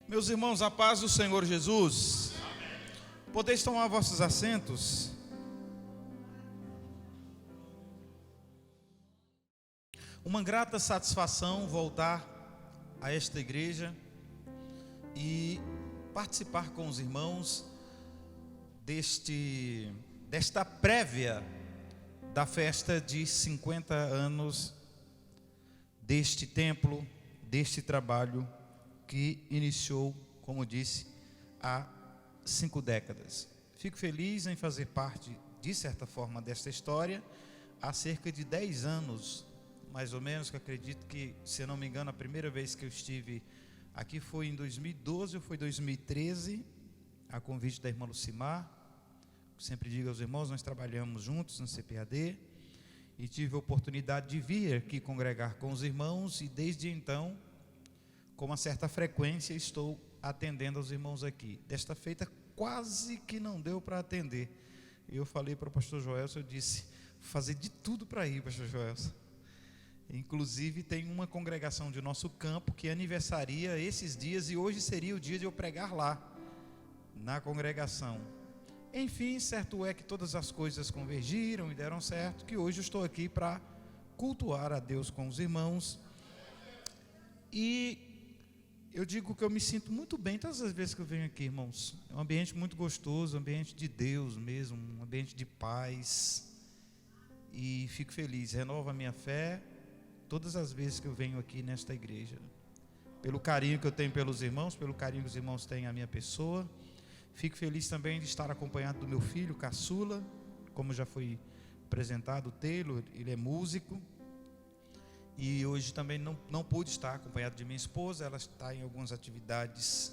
Meus irmãos, a paz do Senhor Jesus. Podeis tomar vossos assentos. Uma grata satisfação voltar a esta igreja e participar com os irmãos desta prévia da festa de 50 anos deste templo, deste trabalho que iniciou, como disse, há 5 décadas. Fico feliz em fazer parte, de certa forma, desta história. Há cerca de 10 anos, mais ou menos, que acredito que, se não me engano, a primeira vez que eu estive aqui foi em 2012 ou foi 2013, a convite da irmã Lucimar. Sempre digo aos irmãos, nós trabalhamos juntos no CPAD e tive a oportunidade de vir aqui congregar com os irmãos, e desde então, com uma certa frequência, estou atendendo aos irmãos aqui. Desta feita, quase que não deu para atender. Eu falei para o pastor Joelson, eu disse, fazer de tudo para ir, pastor Joelson. Inclusive, tem uma congregação de nosso campo que aniversaria esses dias, e hoje seria o dia de eu pregar lá, na congregação. Enfim, certo é que todas as coisas convergiram e deram certo, que hoje eu estou aqui para cultuar a Deus com os irmãos. E eu digo que eu me sinto muito bem todas as vezes que eu venho aqui, irmãos. É um ambiente muito gostoso, um ambiente de Deus mesmo, um ambiente de paz. E fico feliz, renova a minha fé todas as vezes que eu venho aqui nesta igreja. Pelo carinho que eu tenho pelos irmãos, pelo carinho que os irmãos têm à minha pessoa. Fico feliz também de estar acompanhado do meu filho, caçula, como já foi apresentado, o Taylor, ele é músico. E hoje também não pude estar acompanhado de minha esposa, ela está em algumas atividades,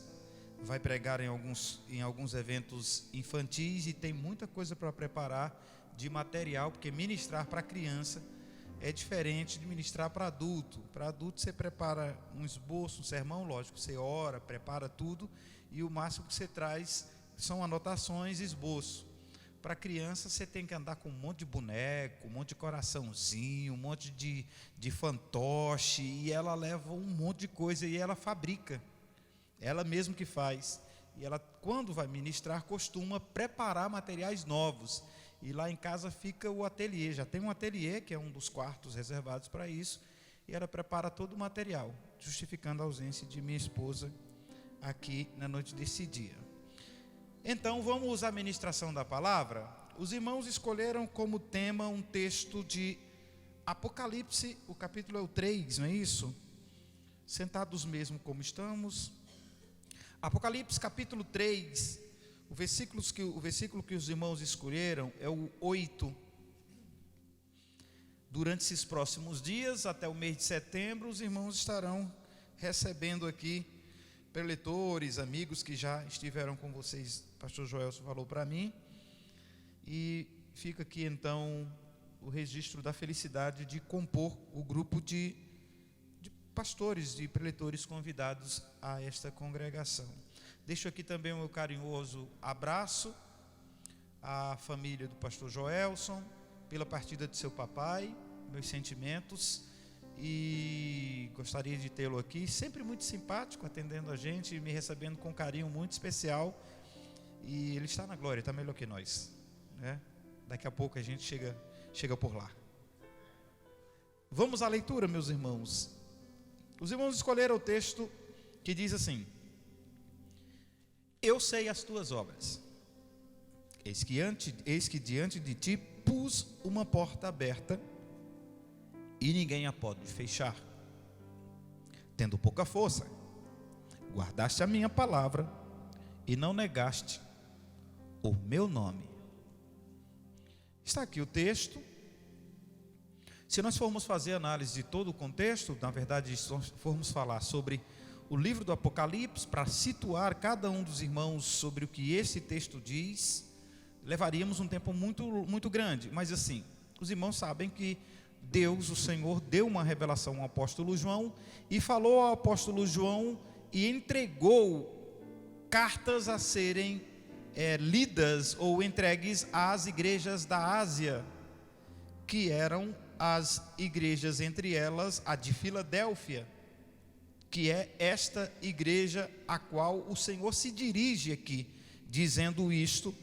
vai pregar em alguns eventos infantis, e tem muita coisa para preparar de material, porque ministrar para criança é diferente de ministrar para adulto. Para adulto você prepara um esboço, um sermão, lógico, você ora, prepara tudo, e o máximo que você traz são anotações e esboço. Para criança você tem que andar com um monte de boneco, um monte de coraçãozinho, um monte de fantoche, e ela leva um monte de coisa, e ela fabrica, ela mesma que faz. E ela, quando vai ministrar, costuma preparar materiais novos. E lá em casa fica o ateliê, já tem um ateliê, que é um dos quartos reservados para isso, e ela prepara todo o material, justificando a ausência de minha esposa aqui na noite desse dia. Então, vamos à ministração da palavra. Os irmãos escolheram como tema um texto de Apocalipse, o capítulo é o 3, não é isso? Sentados mesmo como estamos. Apocalipse capítulo 3, o versículo que os irmãos escolheram é o 8. Durante esses próximos dias, até o mês de setembro, os irmãos estarão recebendo aqui preletores, amigos que já estiveram com vocês. O pastor Joelson falou para mim, e fica aqui então o registro da felicidade de compor o grupo de pastores, de preletores convidados a esta congregação. Deixo aqui também o meu carinhoso abraço à família do pastor Joelson, pela partida de seu papai, meus sentimentos, e gostaria de tê-lo aqui, sempre muito simpático, atendendo a gente, me recebendo com carinho muito especial. E ele está na glória, está melhor que nós, né? Daqui a pouco a gente chega por lá. Vamos à leitura, meus irmãos. Os irmãos escolheram o texto que diz assim: eu sei as tuas obras, eis que diante de ti pus uma porta aberta, e ninguém a pode fechar. Tendo pouca força, guardaste a minha palavra, e não negaste o meu nome. Está aqui o texto. Se nós formos fazer análise de todo o contexto, na verdade, se nós formos falar sobre o livro do Apocalipse, para situar cada um dos irmãos sobre o que esse texto diz, levaríamos um tempo muito grande. Mas assim, os irmãos sabem que Deus, o Senhor, deu uma revelação ao apóstolo João, e falou ao apóstolo João, e entregou cartas a serem lidas ou entregues às igrejas da Ásia, que eram as igrejas, entre elas a de Filadélfia, que é esta igreja a qual o Senhor se dirige aqui, dizendo isto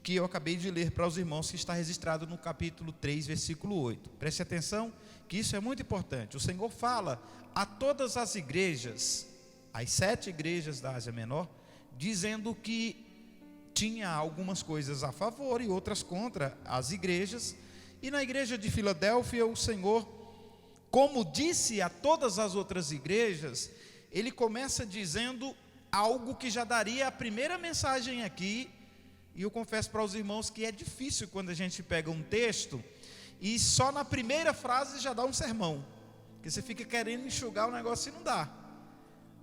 que eu acabei de ler para os irmãos, que está registrado no capítulo 3, versículo 8. Preste atenção que isso é muito importante. O Senhor fala a todas as igrejas, as 7 igrejas da Ásia Menor, dizendo que tinha algumas coisas a favor e outras contra as igrejas. E na igreja de Filadélfia, o Senhor, como disse a todas as outras igrejas, ele começa dizendo algo que já daria a primeira mensagem aqui. E eu confesso para os irmãos que é difícil quando a gente pega um texto e só na primeira frase já dá um sermão, porque você fica querendo enxugar o negócio e não dá.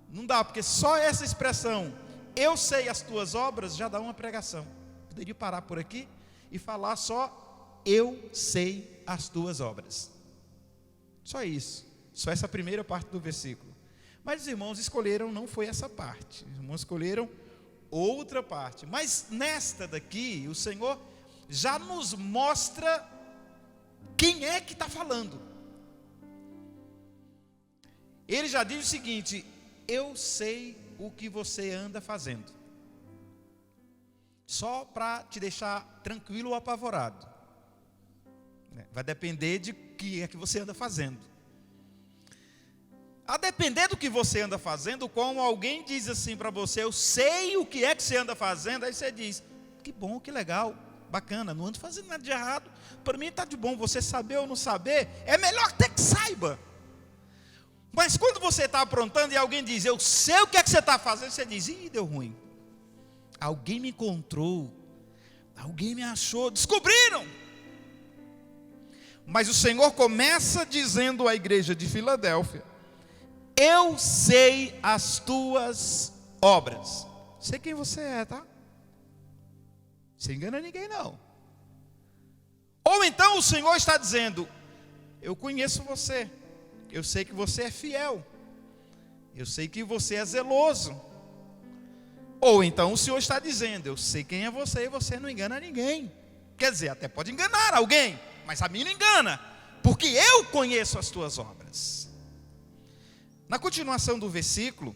Não dá, porque só essa expressão, eu sei as tuas obras, já dá uma pregação. Poderia parar por aqui e falar só, eu sei as tuas obras. Só isso, só essa primeira parte do versículo. Mas os irmãos escolheram, não foi essa parte, os irmãos escolheram outra parte. Mas nesta daqui, o Senhor já nos mostra quem é que está falando. Ele já diz o seguinte: eu sei o que você anda fazendo. Só para te deixar tranquilo ou apavorado. Vai depender de que é que você anda fazendo. A depender do que você anda fazendo, como alguém diz assim para você, eu sei o que é que você anda fazendo, aí você diz, que bom, que legal, bacana, não ando fazendo nada de errado, para mim está de bom, você saber ou não saber, é melhor até que saiba. Mas quando você está aprontando e alguém diz, eu sei o que é que você está fazendo, você diz, ih, deu ruim, alguém me encontrou, alguém me achou, descobriram. Mas o Senhor começa dizendo à igreja de Filadélfia, eu sei as tuas obras. Sei quem você é, tá? Você engana ninguém não. Ou então o Senhor está dizendo, eu conheço você, eu sei que você é fiel, eu sei que você é zeloso. Ou então o Senhor está dizendo, eu sei quem é você e você não engana ninguém. Quer dizer, até pode enganar alguém, mas a mim não engana, porque eu conheço as tuas obras. Na continuação do versículo,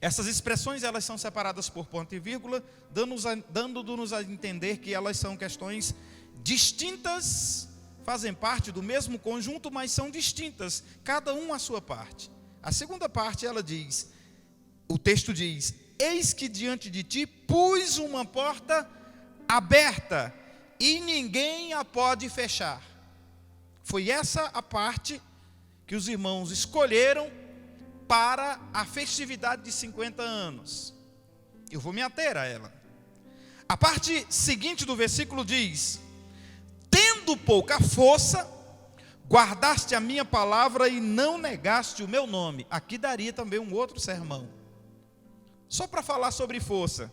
essas expressões elas são separadas por ponto e vírgula, dando-nos a entender que elas são questões distintas, fazem parte do mesmo conjunto, mas são distintas, cada um a sua parte. A segunda parte ela diz, o texto diz, eis que diante de ti pus uma porta aberta e ninguém a pode fechar. Foi essa a parte que os irmãos escolheram para a festividade de 50 anos. Eu vou me ater a ela. A parte seguinte do versículo diz, tendo pouca força, guardaste a minha palavra e não negaste o meu nome. Aqui daria também um outro sermão, só para falar sobre força,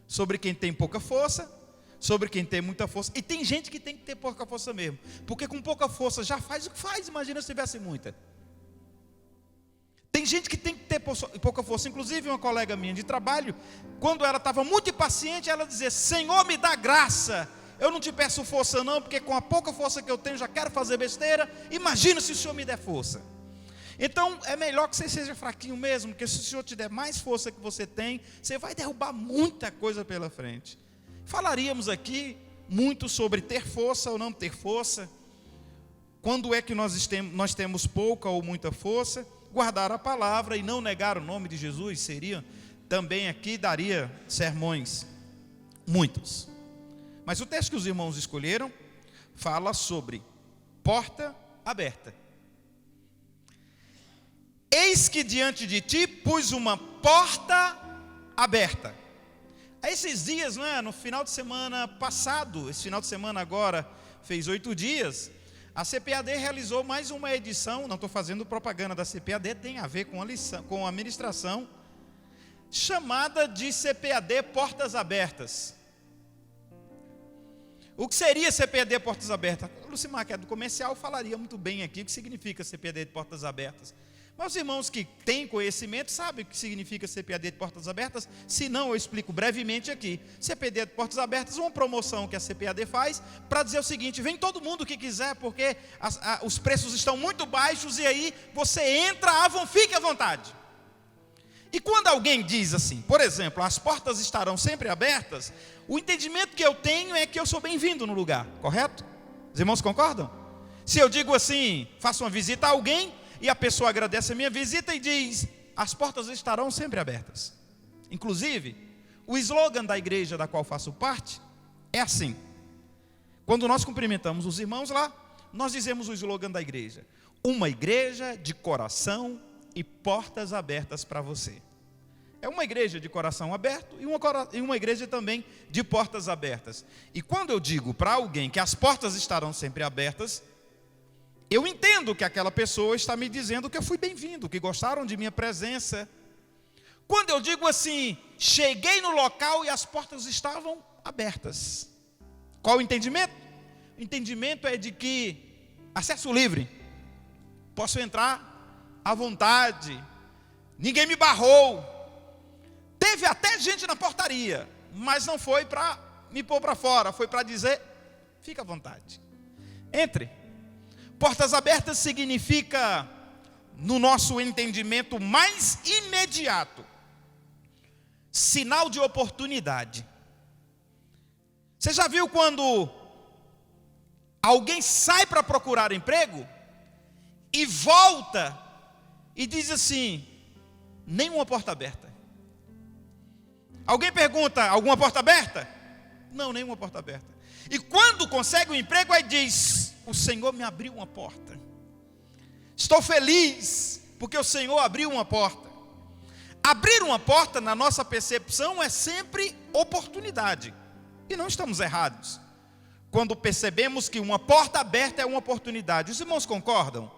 sobre quem tem pouca força, sobre quem tem muita força. E tem gente que tem que ter pouca força mesmo, porque com pouca força já faz o que faz, imagina se tivesse muita. Tem gente que tem que ter pouca força. Inclusive uma colega minha de trabalho, quando ela estava muito impaciente, ela dizia, Senhor me dá graça, eu não te peço força não, porque com a pouca força que eu tenho já quero fazer besteira, imagina se o Senhor me der força. Então é melhor que você seja fraquinho mesmo, porque se o Senhor te der mais força que você tem, você vai derrubar muita coisa pela frente. Falaríamos aqui muito sobre ter força ou não ter força, quando é que nós temos pouca ou muita força. Guardar a palavra e não negar o nome de Jesus seria também aqui, daria sermões, muitos. Mas o texto que os irmãos escolheram fala sobre porta aberta. Eis que diante de ti pus uma porta aberta. Há esses dias, não é? No final de semana passado, esse final de semana agora fez 8 dias, a CPAD realizou mais uma edição, não estou fazendo propaganda da CPAD, tem a ver com a lição, com a ministração, chamada de CPAD Portas Abertas. O que seria CPAD Portas Abertas? O Lucimar, que é do comercial, falaria muito bem aqui o que significa CPAD de Portas Abertas. Mas os irmãos que têm conhecimento sabem o que significa CPAD de Portas Abertas. Se não, eu explico brevemente aqui. CPAD de Portas Abertas é uma promoção que a CPAD faz para dizer o seguinte, vem todo mundo que quiser, porque os preços estão muito baixos e aí você entra, fique à vontade. E quando alguém diz assim, por exemplo, as portas estarão sempre abertas, o entendimento que eu tenho é que eu sou bem-vindo no lugar, correto? Os irmãos concordam? Se eu digo assim, faço uma visita a alguém e a pessoa agradece a minha visita e diz, as portas estarão sempre abertas. Inclusive, o slogan da igreja da qual faço parte é assim. Quando nós cumprimentamos os irmãos lá, nós dizemos o slogan da igreja: uma igreja de coração e portas abertas para você. É uma igreja de coração aberto e uma igreja também de portas abertas. E quando eu digo para alguém que as portas estarão sempre abertas, eu entendo que aquela pessoa está me dizendo que eu fui bem-vindo, que gostaram de minha presença. Quando eu digo assim, cheguei no local e as portas estavam abertas. Qual o entendimento? O entendimento é de que acesso livre, posso entrar à vontade, ninguém me barrou. Teve até gente na portaria, mas não foi para me pôr para fora, foi para dizer, fica à vontade, entre. Portas abertas significa, no nosso entendimento mais imediato, sinal de oportunidade. Você já viu quando alguém sai para procurar emprego e volta e diz assim, nenhuma porta aberta? Alguém pergunta, alguma porta aberta? Não, nenhuma porta aberta. E quando consegue um emprego, aí diz, o Senhor me abriu uma porta. Estou feliz, porque o Senhor abriu uma porta. Abrir uma porta, na nossa percepção, é sempre oportunidade. E não estamos errados quando percebemos que uma porta aberta é uma oportunidade. Os irmãos concordam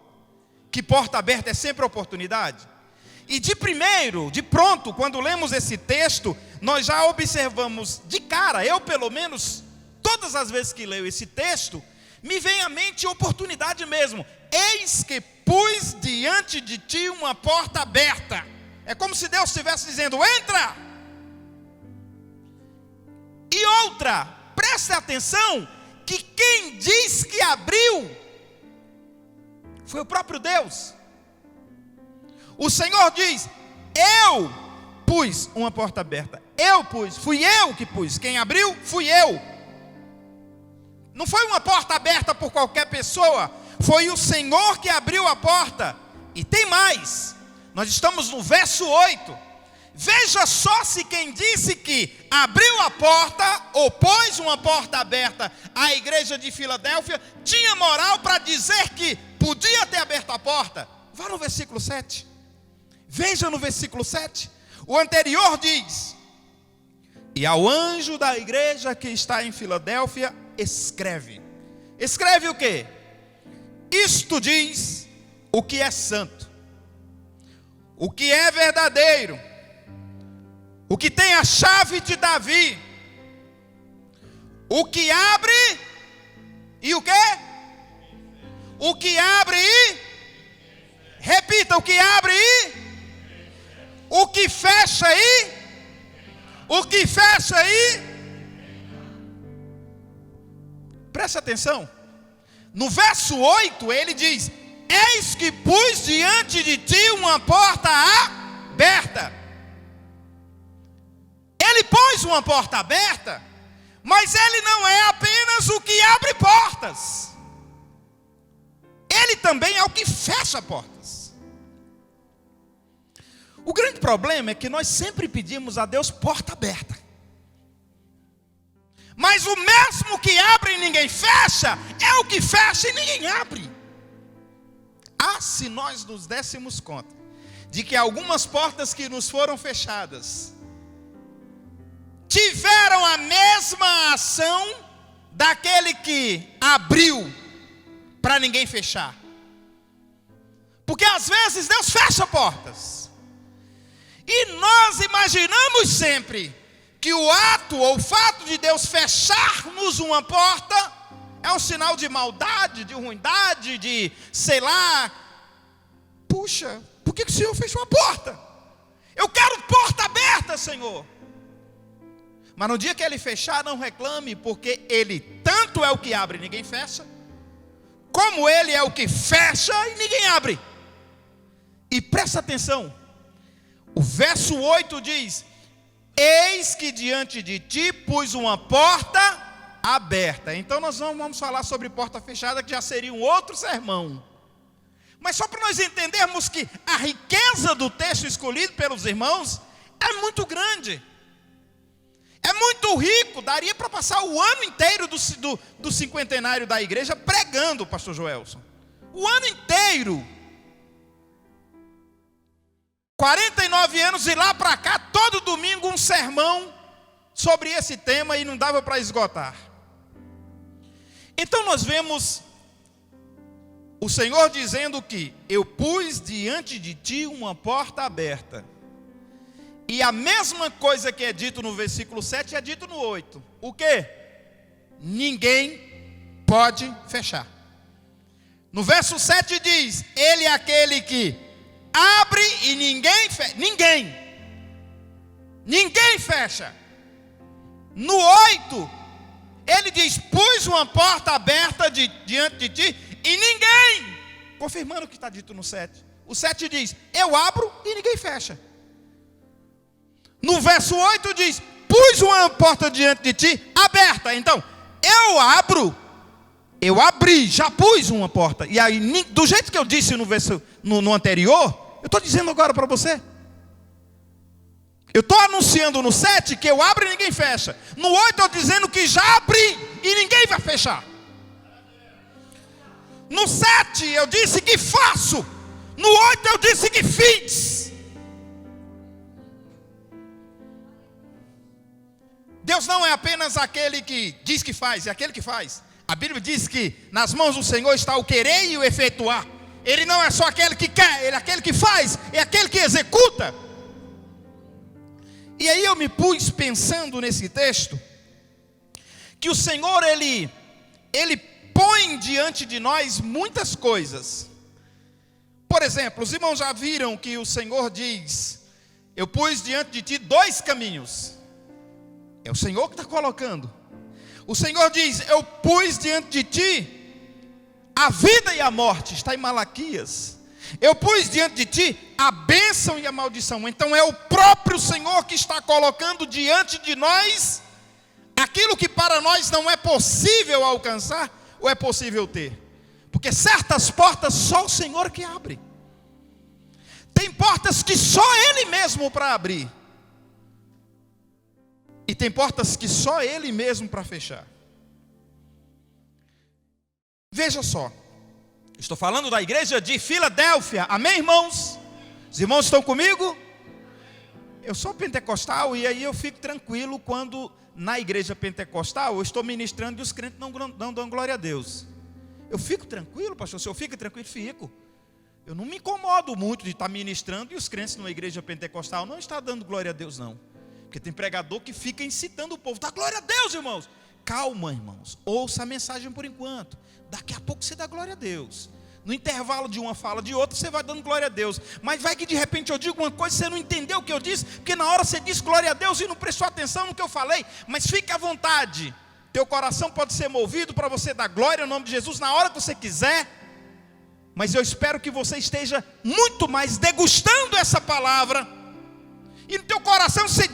que porta aberta é sempre oportunidade? E de primeiro, de pronto, quando lemos esse texto, nós já observamos de cara, eu pelo menos, todas as vezes que leio esse texto, me vem à mente oportunidade mesmo. Eis que pus diante de ti uma porta aberta. É como se Deus estivesse dizendo, entra! E outra, preste atenção, que quem diz que abriu, foi o próprio Deus. O Senhor diz, eu pus uma porta aberta, eu pus, fui eu que pus, quem abriu, fui eu. Não foi uma porta aberta por qualquer pessoa, foi o Senhor que abriu a porta. E tem mais, nós estamos no verso 8, veja só se quem disse que abriu a porta, ou pôs uma porta aberta à igreja de Filadélfia, tinha moral para dizer que podia ter aberto a porta. Vá no versículo 7, veja no versículo 7, o anterior diz, e ao anjo da igreja que está em Filadélfia, escreve o quê? Isto diz o que é santo, o que é verdadeiro, o que tem a chave de Davi, o que abre e o quê? O que abre e, repita, o que abre e, o que fecha e, o que fecha e, presta atenção, no verso 8 ele diz, eis que pus diante de ti uma porta aberta. Ele pôs uma porta aberta, mas ele não é apenas o que abre portas, ele também é o que fecha portas. O grande problema é que nós sempre pedimos a Deus porta aberta, mas o mesmo que abre e ninguém fecha, é o que fecha e ninguém abre. Ah, se nós nos dessemos conta de que algumas portas que nos foram fechadas tiveram a mesma ação daquele que abriu para ninguém fechar. Porque às vezes Deus fecha portas, e nós imaginamos sempre que o ato ou o fato de Deus fechar-nos uma porta é um sinal de maldade, de ruindade, de sei lá. Puxa, por que o Senhor fechou uma porta? Eu quero porta aberta, Senhor. Mas no dia que Ele fechar, não reclame, porque Ele tanto é o que abre e ninguém fecha, como Ele é o que fecha e ninguém abre. E presta atenção, O verso 8 diz: eis que diante de ti pus uma porta aberta. Então nós não vamos falar sobre porta fechada, que já seria um outro sermão. Mas só para nós entendermos que a riqueza do texto escolhido pelos irmãos é muito grande. É muito rico, daria para passar o ano inteiro do cinquentenário da igreja pregando, pastor Joelson. O ano inteiro. 49 anos e lá para cá, todo domingo um sermão sobre esse tema e não dava para esgotar. Então nós vemos o Senhor dizendo que eu pus diante de ti uma porta aberta. E a mesma coisa que é dito no versículo 7 é dito no 8. O quê? Ninguém pode fechar. No verso 7 diz: ele é aquele que abre e ninguém fecha. Ninguém fecha. No 8, ele diz: pus uma porta aberta diante de ti e ninguém. Confirmando o que está dito no 7. O 7 diz: eu abro e ninguém fecha. No verso 8 diz: pus uma porta diante de ti aberta. Então, eu abro, eu abri, já pus uma porta. E aí, do jeito que eu disse no anterior, eu estou dizendo agora para você. Eu estou anunciando no 7 que eu abro e ninguém fecha. No 8 eu estou dizendo que já abri e ninguém vai fechar. No 7 eu disse que faço. No 8 eu disse que fiz. Deus não é apenas aquele que diz que faz, é aquele que faz. A Bíblia diz que nas mãos do Senhor está o querer e o efetuar. Ele não é só aquele que quer, ele é aquele que faz, é aquele que executa. E aí eu me pus pensando nesse texto, que o Senhor, Ele põe diante de nós muitas coisas. Por exemplo, os irmãos já viram que o Senhor diz: eu pus diante de ti 2 caminhos. É o Senhor que está colocando. O Senhor diz: eu pus diante de ti a vida e a morte. Está em Malaquias. Eu pus diante de ti a bênção e a maldição. Então é o próprio Senhor que está colocando diante de nós aquilo que para nós não é possível alcançar ou é possível ter. Porque certas portas só o Senhor que abre. Tem portas que só Ele mesmo para abrir. E tem portas que só Ele mesmo para fechar. Veja só. Estou falando da igreja de Filadélfia. Amém, irmãos? Os irmãos estão comigo? Eu sou pentecostal e aí eu fico tranquilo quando na igreja pentecostal eu estou ministrando e os crentes não dão glória a Deus. Eu fico tranquilo, pastor. Se eu fico tranquilo, fico. Eu não me incomodo muito de estar ministrando e os crentes numa igreja pentecostal não estão dando glória a Deus, não. Porque tem pregador que fica incitando o povo: dá glória a Deus, irmãos. Calma, irmãos, ouça a mensagem por enquanto. Daqui a pouco você dá glória a Deus. No intervalo de uma fala de outra, você vai dando glória a Deus. Mas vai que de repente eu digo uma coisa e você não entendeu o que eu disse, porque na hora você disse glória a Deus e não prestou atenção no que eu falei. Mas fique à vontade. Teu coração pode ser movido para você dar glória ao nome de Jesus na hora que você quiser. Mas eu espero que você esteja muito mais degustando essa palavra. E no teu coração você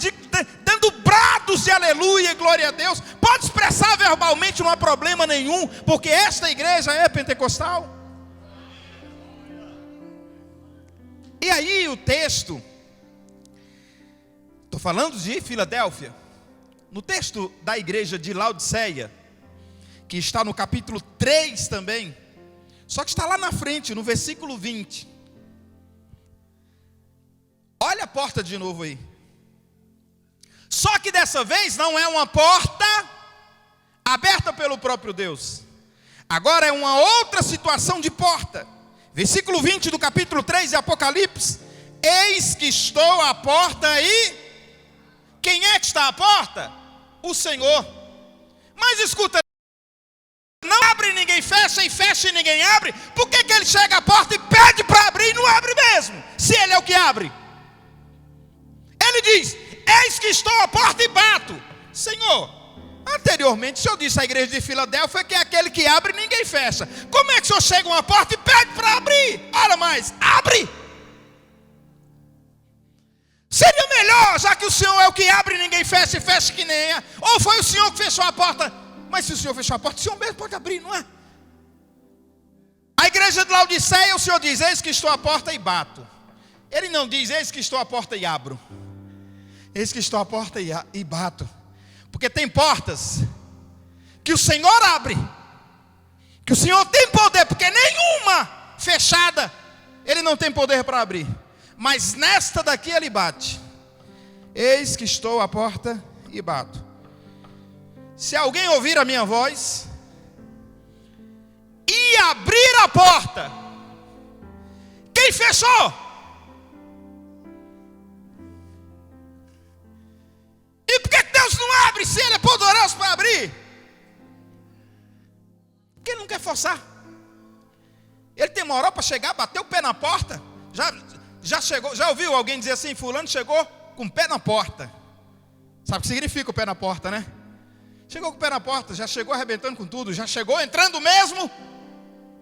dando brados de aleluia e glória a Deus. Pode expressar verbalmente, não há problema nenhum, porque esta igreja é pentecostal. E aí o texto, estou falando de Filadélfia, no texto da igreja de Laodiceia, que está no capítulo 3 também, só que está lá na frente, no versículo 20. Olha a porta de novo aí. Só que dessa vez não é uma porta aberta pelo próprio Deus. Agora é uma outra situação de porta. Versículo 20 do capítulo 3 de Apocalipse: eis que estou à porta e... Quem é que está à porta? O Senhor. Mas escuta, não abre e ninguém fecha, e fecha e ninguém abre. Por que ele chega à porta e pede para abrir e não abre mesmo, se Ele é o que abre? Ele diz: eis que estou à porta e bato. Senhor, anteriormente o Senhor disse à igreja de Filadélfia que é aquele que abre e ninguém fecha. Como é que o Senhor chega a uma porta e pede para abrir? Olha mais, abre. melhor, já que o Senhor é o que abre e ninguém fecha, e fecha que nem é. Ou foi o Senhor que fechou a porta? Mas se o Senhor fechou a porta, o Senhor mesmo pode abrir, não é? A igreja de Laodiceia, o Senhor diz: eis que estou à porta e bato. Ele não diz: eis que estou à porta e abro. Eis que estou à porta e bato. Porque tem portas que o Senhor abre, que o Senhor tem poder, porque nenhuma fechada Ele não tem poder para abrir. Mas nesta daqui Ele bate. Eis que estou à porta e bato. Se alguém ouvir a minha voz e abrir a porta, quem fechou? E por que Deus não abre se Ele é poderoso para abrir? Porque Ele não quer forçar. Ele tem moral para chegar, bater o pé na porta. Já chegou, já ouviu alguém dizer assim: fulano chegou com o pé na porta? Sabe o que significa o pé na porta, né? Chegou com o pé na porta, já chegou arrebentando com tudo, já chegou entrando mesmo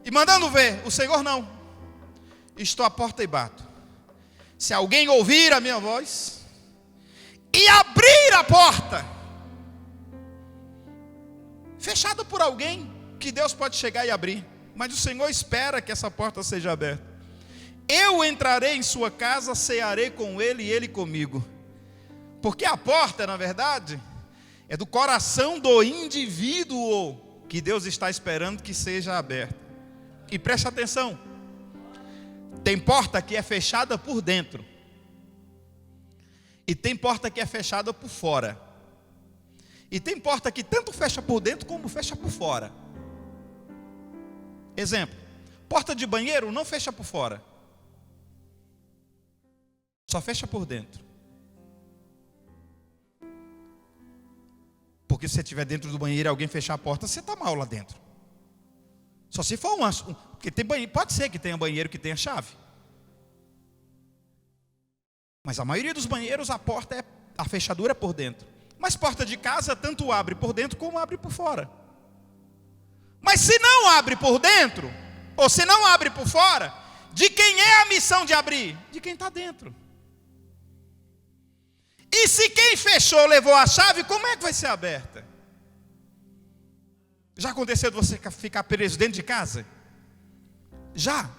e mandando ver. O Senhor não. Estou à porta e bato. Se alguém ouvir a minha voz e abrir a porta, fechada por alguém, que Deus pode chegar e abrir, mas o Senhor espera que essa porta seja aberta. Eu entrarei em sua casa, cearei com ele e ele comigo. Porque a porta, na verdade, é do coração do indivíduo que Deus está esperando que seja aberta. E preste atenção: tem porta que é fechada por dentro, e tem porta que é fechada por fora. E tem porta que tanto fecha por dentro como fecha por fora. Exemplo: porta de banheiro não fecha por fora, só fecha por dentro. Porque se você estiver dentro do banheiro e alguém fechar a porta, você está mal lá dentro. Só se for porque tem banheiro, pode ser que tenha banheiro que tenha chave, mas a maioria dos banheiros a fechadura é por dentro. Mas porta de casa tanto abre por dentro como abre por fora. Mas se não abre por dentro, ou se não abre por fora, de quem é a missão de abrir? De quem está dentro. E se quem fechou levou a chave, como é que vai ser aberta? Já aconteceu de você ficar preso dentro de casa? Já,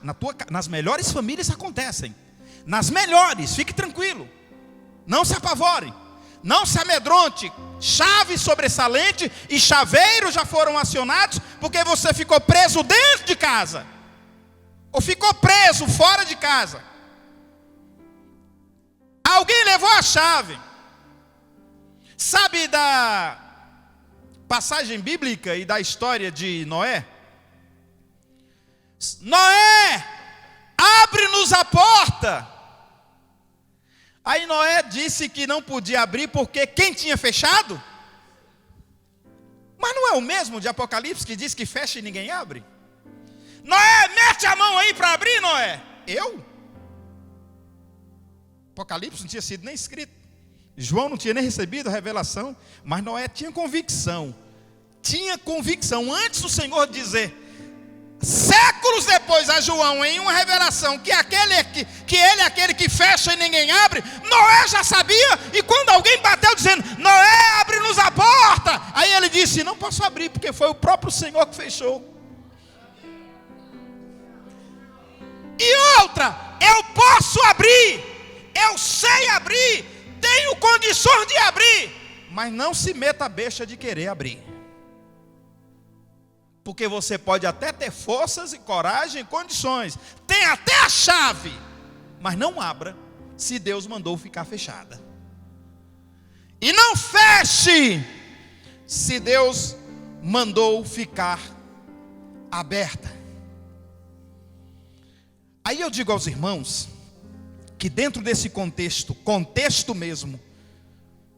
nas melhores famílias acontecem. Nas melhores, fique tranquilo. Não se apavore, não se amedronte. Chave sobressalente e chaveiro já foram acionados, porque você ficou preso dentro de casa, ou ficou preso fora de casa. Alguém levou a chave. Sabe da passagem bíblica e da história de Noé? Noé, abre-nos a porta. Aí Noé disse que não podia abrir porque quem tinha fechado? Mas não é o mesmo de Apocalipse que diz que fecha e ninguém abre? Noé, mete a mão aí para abrir, Noé. Eu? Apocalipse não tinha sido nem escrito, João não tinha nem recebido a revelação, mas Noé tinha convicção. Antes do Senhor dizer, séculos depois a João, em uma revelação, que ele é aquele que fecha e ninguém abre, Noé já sabia. E quando alguém bateu dizendo: Noé, abre-nos a porta, aí ele disse: não posso abrir, porque foi o próprio Senhor que fechou. E outra, eu posso abrir, eu sei abrir, tenho condições de abrir, mas não se meta a besta de querer abrir. Porque você pode até ter forças e coragem e condições, tem até a chave, mas não abra se Deus mandou ficar fechada. E não feche se Deus mandou ficar aberta. Aí eu digo aos irmãos que dentro desse contexto mesmo,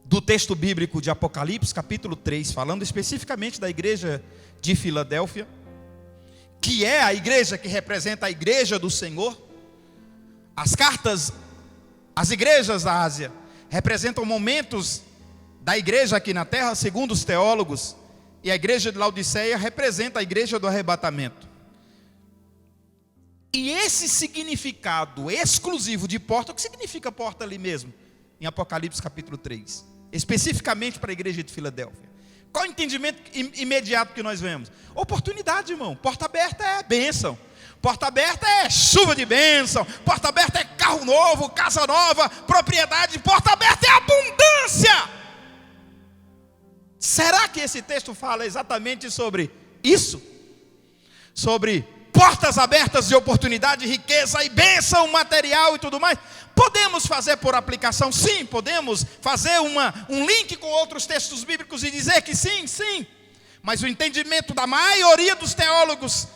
do texto bíblico de Apocalipse, capítulo 3, falando especificamente da igreja de Filadélfia, que é a igreja que representa a igreja do Senhor. As igrejas da Ásia representam momentos da igreja aqui na terra, segundo os teólogos, e a igreja de Laodiceia representa a igreja do arrebatamento. E esse significado exclusivo de porta, o que significa porta ali mesmo? em Apocalipse capítulo 3, especificamente para a igreja de Filadélfia. Qual o entendimento imediato que nós vemos? Oportunidade, irmão. Porta aberta é bênção. Porta aberta é chuva de bênção. Porta aberta é carro novo, casa nova, propriedade. Porta aberta é abundância. Será que esse texto fala exatamente sobre isso? Sobre portas abertas de oportunidade, riqueza e bênção material e tudo mais? Podemos fazer por aplicação? Sim. Podemos fazer um link com outros textos bíblicos e dizer que sim, sim. Mas o entendimento da maioria dos teólogos,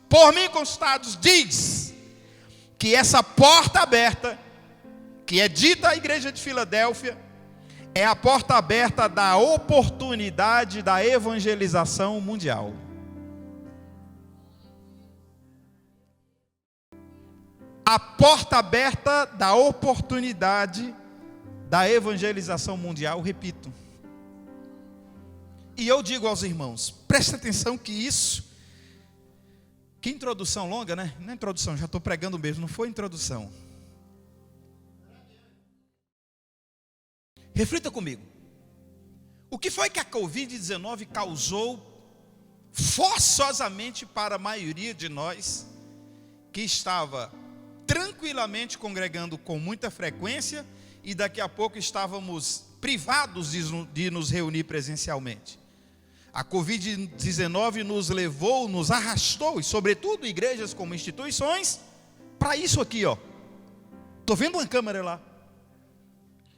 por mim consultados, diz que essa porta aberta, que é dita à igreja de Filadélfia, é a porta aberta da oportunidade da evangelização mundial. A porta aberta da oportunidade da evangelização mundial, repito. E eu digo aos irmãos, presta atenção que isso, que introdução longa, né? Não é introdução, já estou pregando mesmo, não foi introdução. Reflita comigo. O que foi que a Covid-19 causou forçosamente para a maioria de nós que estava tranquilamente congregando com muita frequência e daqui a pouco estávamos privados de nos reunir presencialmente? A Covid-19 nos levou, nos arrastou, e sobretudo igrejas como instituições, para isso aqui, ó. Estou vendo uma câmera lá.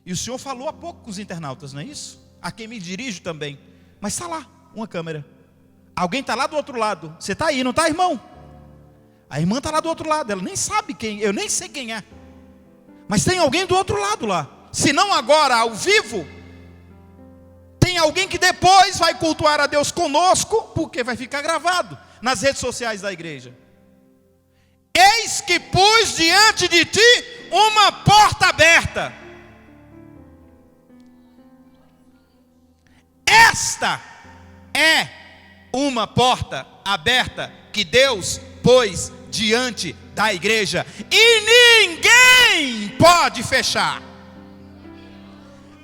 E o senhor falou há pouco com os internautas, não é isso? A quem me dirijo também. Mas está lá, uma câmera. Alguém está lá do outro lado. Você está aí, não está, irmão? A irmã está lá do outro lado, ela nem sabe quem, eu nem sei quem é. Mas tem alguém do outro lado lá. Se não agora, ao vivo, tem alguém que depois vai cultuar a Deus conosco, porque vai ficar gravado nas redes sociais da igreja. Eis que pus diante de ti uma porta aberta. Esta é uma porta aberta que Deus pôs diante da igreja, e ninguém pode fechar.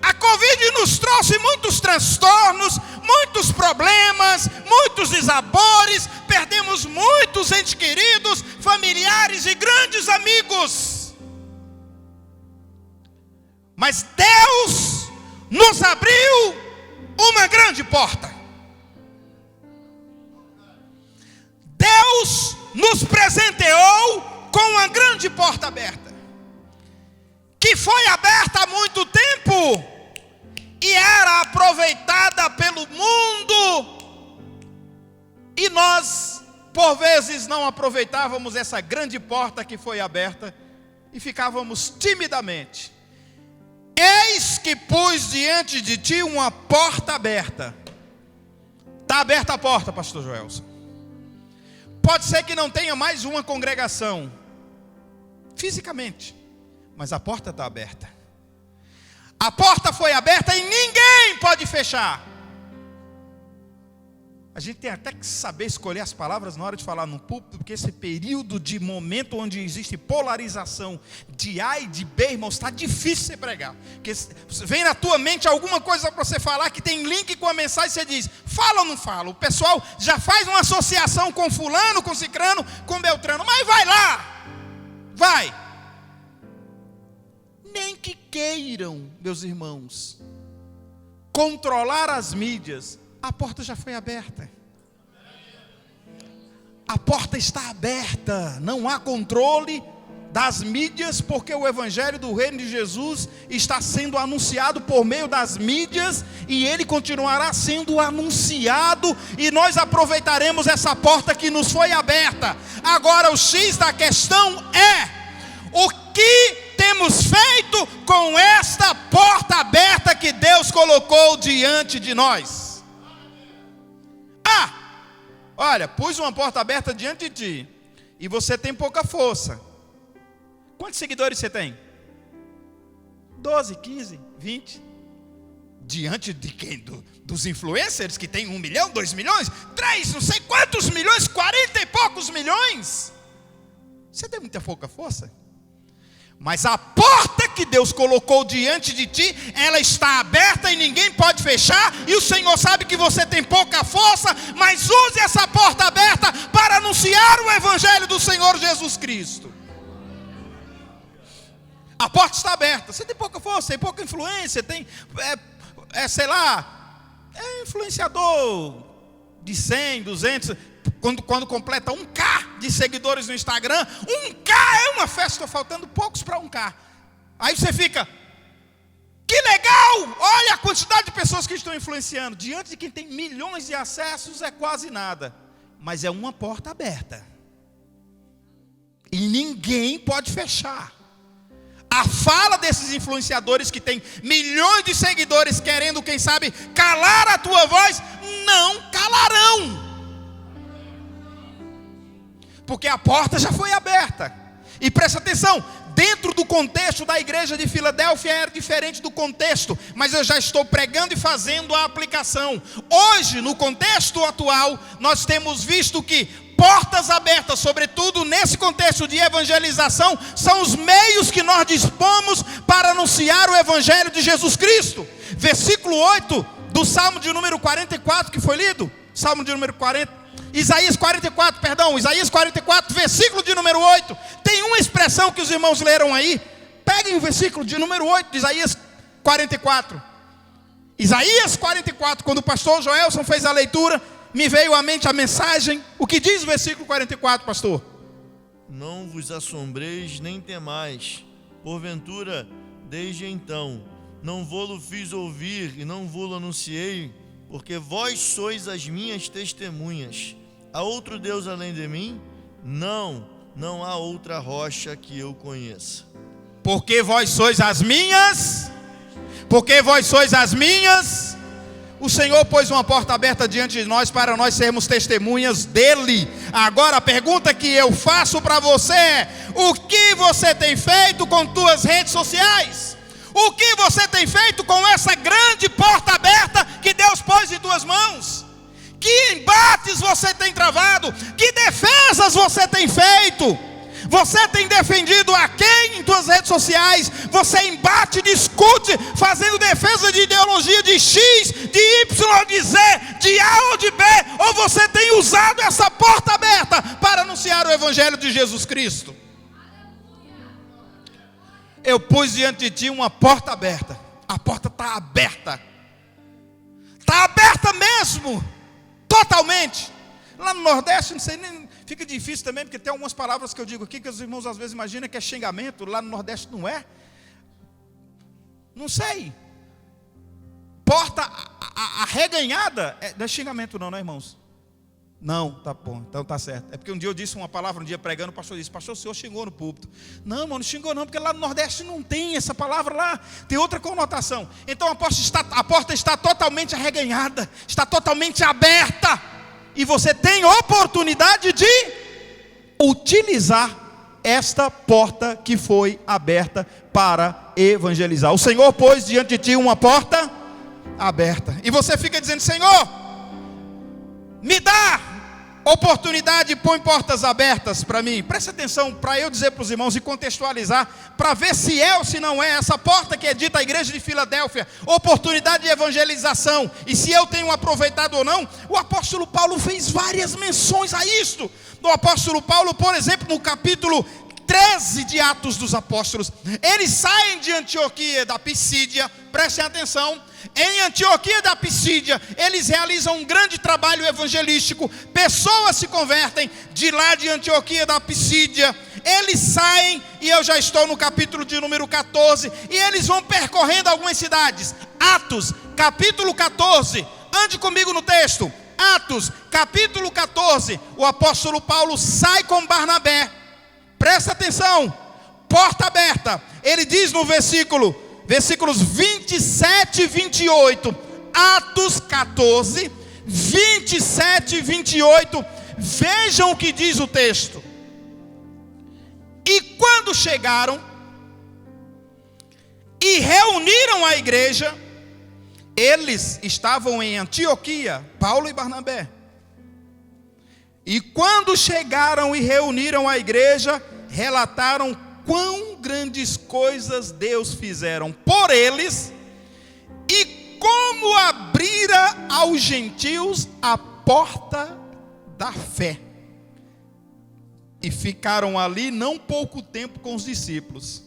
A Covid nos trouxe muitos transtornos, muitos problemas, muitos desabores, perdemos muitos entes queridos, familiares e grandes amigos. Mas Deus nos abriu uma grande porta. Deus nos presenteou com uma grande porta aberta, que foi aberta há muito tempo e era aproveitada pelo mundo, e nós por vezes não aproveitávamos essa grande porta que foi aberta e ficávamos timidamente. Eis que pus diante de ti uma porta aberta. Está aberta a porta, pastor Joelson. Pode ser que não tenha mais uma congregação fisicamente, mas a porta está aberta. A porta foi aberta e ninguém pode fechar. A gente tem até que saber escolher as palavras na hora de falar no púlpito, porque esse período de momento onde existe polarização de A e de B, irmãos, está difícil você pregar. Porque vem na tua mente alguma coisa para você falar que tem link com a mensagem, você diz, fala ou não fala? O pessoal já faz uma associação com fulano, com cicrano, com beltrano, mas vai lá, vai. Nem que queiram, meus irmãos, controlar as mídias, a porta já foi aberta. A porta está aberta. Não há controle das mídias, porque o evangelho do reino de Jesus está sendo anunciado por meio das mídias, e ele continuará sendo anunciado, e nós aproveitaremos essa porta que nos foi aberta. Agora o X da questão é: o que temos feito com esta porta aberta que Deus colocou diante de nós? Olha, pus uma porta aberta diante de ti, e você tem pouca força. Quantos seguidores você tem? 12, 15, 20. Diante de quem? Dos influencers que tem 1 milhão, 2 milhões, 3, não sei quantos milhões, 40 e poucos milhões. Você tem muita pouca força. Mas a porta que Deus colocou diante de ti, ela está aberta e ninguém pode fechar, e o Senhor sabe que você tem pouca força, mas use essa porta aberta para anunciar o Evangelho do Senhor Jesus Cristo. A porta está aberta. Você tem pouca força, tem pouca influência, tem, influenciador de 100, 200, quando completa 1K de seguidores no Instagram, 1K é uma festa, estou faltando poucos para 1K. Aí você fica, que legal, olha a quantidade de pessoas que estão influenciando. Diante de quem tem milhões de acessos é quase nada, mas é uma porta aberta, e ninguém pode fechar. A fala desses influenciadores que tem milhões de seguidores querendo, quem sabe, calar a tua voz, não calarão, porque a porta já foi aberta. E presta atenção, dentro do contexto da igreja de Filadélfia era diferente do contexto, mas eu já estou pregando e fazendo a aplicação. Hoje, no contexto atual, nós temos visto que portas abertas, sobretudo nesse contexto de evangelização, são os meios que nós dispomos para anunciar o Evangelho de Jesus Cristo. Versículo 8 do Salmo de número 44 que foi lido, Salmo de número 40, Isaías 44, versículo de número 8, tem uma expressão que os irmãos leram aí. Peguem o versículo de número 8 de Isaías 44. Isaías 44, quando o pastor Joelson fez a leitura, me veio à mente a mensagem. O que diz o versículo 44, pastor? Não vos assombreis nem temais, porventura, desde então, não vô-lo fiz ouvir e não vô-lo anunciei, porque vós sois as minhas testemunhas. Há outro Deus além de mim? Não há outra rocha que eu conheça. Porque vós sois as minhas, o Senhor pôs uma porta aberta diante de nós para nós sermos testemunhas dele. Agora a pergunta que eu faço para você é: o que você tem feito com tuas redes sociais? O que você tem feito com essa grande porta aberta que Deus pôs em tuas mãos? Que embates você tem travado? Que defesas você tem feito? Você tem defendido a quem em suas redes sociais? Você embate, discute, fazendo defesa de ideologia de X, de Y, de Z, de A ou de B? Ou você tem usado essa porta aberta para anunciar o Evangelho de Jesus Cristo? Eu pus diante de ti uma porta aberta. A porta está aberta. Está aberta mesmo. Totalmente. Lá no Nordeste, não sei nem... Fica difícil também, porque tem algumas palavras que eu digo aqui que os irmãos às vezes imaginam que é xingamento. Lá no Nordeste não é. Não sei. Porta arreganhada, não é xingamento não, irmãos? Não, tá bom, então tá certo. É porque um dia eu disse uma palavra, um dia pregando, o pastor disse: pastor, o senhor xingou no púlpito. Não, irmão, não xingou não, porque lá no Nordeste não tem essa palavra, lá tem outra conotação. Então a porta está totalmente arreganhada, está totalmente aberta. E você tem oportunidade de utilizar esta porta que foi aberta para evangelizar. O Senhor pôs diante de ti uma porta aberta. E você fica dizendo: Senhor, me dá oportunidade, põe portas abertas para mim. Presta atenção para eu dizer para os irmãos e contextualizar, para ver se é ou se não é essa porta que é dita à igreja de Filadélfia, oportunidade de evangelização, e se eu tenho aproveitado ou não. O apóstolo Paulo fez várias menções a isto. O apóstolo Paulo, por exemplo, no capítulo 13 de Atos dos Apóstolos, eles saem de Antioquia da Pisídia. Prestem atenção. Em Antioquia da Pisídia, eles realizam um grande trabalho evangelístico. Pessoas se convertem de lá de Antioquia da Pisídia. Eles saem, e eu já estou no capítulo de número 14, e eles vão percorrendo algumas cidades. Atos, capítulo 14, ande comigo no texto. Atos, capítulo 14, o apóstolo Paulo sai com Barnabé. Presta atenção, porta aberta. Ele diz no versículos 27 e 28, Atos 14, 27 e 28, vejam o que diz o texto. E quando chegaram e reuniram a igreja, eles estavam em Antioquia, Paulo e Barnabé. E quando chegaram e reuniram a igreja, relataram quão grandes coisas Deus fizeram por eles e como abrira aos gentios a porta da fé. E ficaram ali não pouco tempo com os discípulos.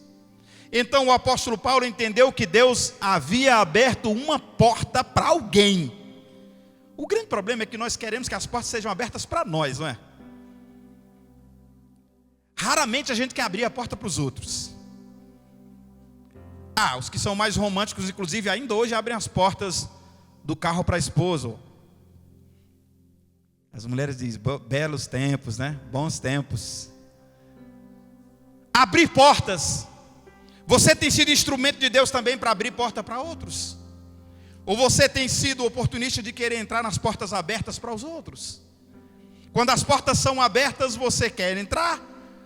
Então o apóstolo Paulo entendeu que Deus havia aberto uma porta para alguém. O grande problema é que nós queremos que as portas sejam abertas para nós, não é? Raramente a gente quer abrir a porta para os outros. Os que são mais românticos, inclusive, ainda hoje abrem as portas do carro para a esposa. As mulheres dizem, belos tempos, né? Bons tempos. Abrir portas. Você tem sido instrumento de Deus também para abrir porta para outros? Ou você tem sido oportunista de querer entrar nas portas abertas para os outros? Quando as portas são abertas, você quer entrar?